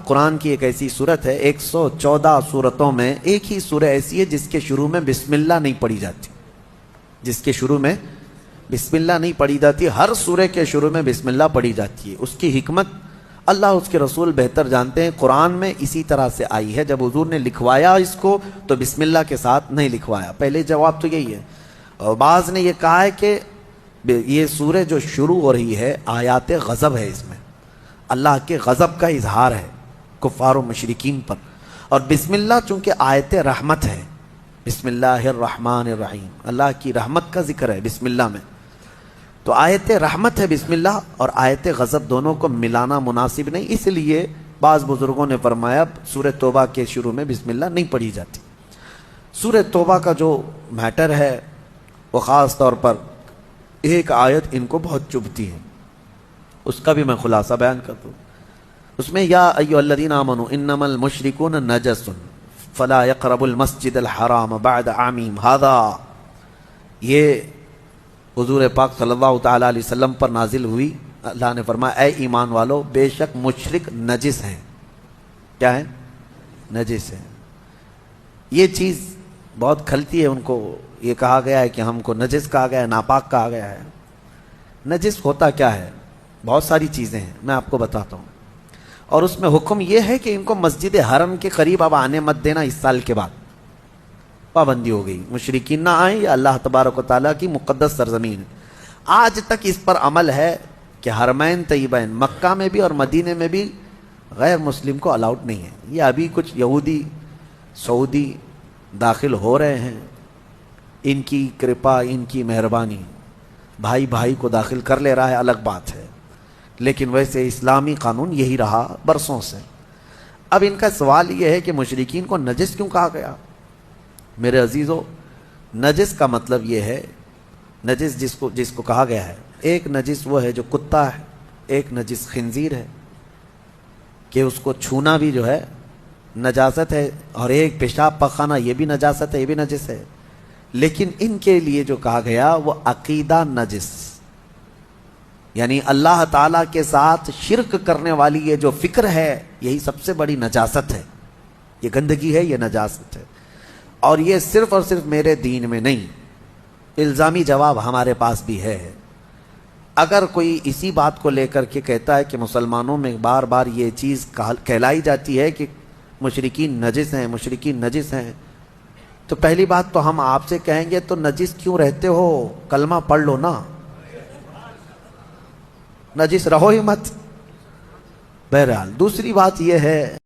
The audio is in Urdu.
قرآن کی ایک ایسی صورت ہے، 114 صورتوں میں ایک ہی سورہ ایسی ہے جس کے شروع میں بسم اللہ نہیں پڑھی جاتی، جس کے شروع میں بسم اللہ نہیں پڑھی جاتی۔ ہر سورہ کے شروع میں بسم اللہ پڑھی جاتی ہے۔ اس کی حکمت اللہ اس کے رسول بہتر جانتے ہیں۔ قرآن میں اسی طرح سے آئی ہے۔ جب حضور نے لکھوایا اس کو تو بسم اللہ کے ساتھ نہیں لکھوایا۔ پہلے جواب تو یہی ہے۔ اور بعض نے یہ کہا ہے کہ یہ سورہ جو شروع ہو رہی ہے آیات غضب ہے، اس میں اللہ کے غضب کا اظہار ہے کفار و مشرکین پر، اور بسم اللہ چونکہ آیت رحمت ہے، بسم اللہ الرحمن الرحیم، اللہ کی رحمت کا ذکر ہے بسم اللہ میں، تو آیت رحمت ہے بسم اللہ، اور آیت غضب دونوں کو ملانا مناسب نہیں، اس لیے بعض بزرگوں نے فرمایا سورہ توبہ کے شروع میں بسم اللہ نہیں پڑھی جاتی۔ سورہ توبہ کا جو میٹر ہے وہ خاص طور پر ایک آیت ان کو بہت چبھتی ہے، اس کا بھی میں خلاصہ بیان کر دوں۔ اس میں یا ایھا الذین آمنوا انما المشرکون نجس فلا یقربوا المسجد الحرام بعد عامہم ھذا، یہ حضور پاک صلی اللہ تعالی علیہ وسلم پر نازل ہوئی۔ اللہ نے فرمایا اے ایمان والو، بے شک مشرک نجس ہیں۔ کیا ہے؟ نجس ہیں۔ یہ چیز بہت کھلتی ہے ان کو، یہ کہا گیا ہے کہ ہم کو نجس کہا گیا ہے، ناپاک کہا گیا ہے۔ نجس ہوتا کیا ہے؟ بہت ساری چیزیں ہیں، میں آپ کو بتاتا ہوں، اور اس میں حکم یہ ہے کہ ان کو مسجد حرم کے قریب اب آنے مت دینا۔ اس سال کے بعد پابندی ہو گئی، مشرکین نہ آئیں، یا اللہ تبارک و تعالیٰ کی مقدس سرزمین ہے۔ آج تک اس پر عمل ہے کہ حرمین طیبین مکہ میں بھی اور مدینے میں بھی غیر مسلم کو الاؤڈ نہیں ہے۔ یہ ابھی کچھ یہودی سعودی داخل ہو رہے ہیں، ان کی کرپا، ان کی مہربانی، بھائی بھائی کو داخل کر لے رہا ہے، الگ بات ہے، لیکن ویسے اسلامی قانون یہی رہا برسوں سے۔ اب ان کا سوال یہ ہے کہ مشرکین کو نجس کیوں کہا گیا؟ میرے عزیزو، نجس کا مطلب یہ ہے، نجس جس کو کہا گیا ہے، ایک نجس وہ ہے جو کتا ہے، ایک نجس خنزیر ہے کہ اس کو چھونا بھی جو ہے نجاست ہے، اور ایک پیشاب پخانا یہ بھی نجاست ہے، یہ بھی نجس ہے۔ لیکن ان کے لیے جو کہا گیا وہ عقیدہ نجس، یعنی اللہ تعالیٰ کے ساتھ شرک کرنے والی یہ جو فکر ہے، یہی سب سے بڑی نجاست ہے، یہ گندگی ہے، یہ نجاست ہے۔ اور یہ صرف اور صرف میرے دین میں نہیں، الزامی جواب ہمارے پاس بھی ہے۔ اگر کوئی اسی بات کو لے کر کے کہتا ہے کہ مسلمانوں میں بار بار یہ چیز کہلائی جاتی ہے کہ مشرکین نجس ہیں، مشرکین نجس ہیں، تو پہلی بات تو ہم آپ سے کہیں گے تو نجس کیوں رہتے ہو؟ کلمہ پڑھ لو نا، نجس رہو ہی مت۔ بہرحال دوسری بات یہ ہے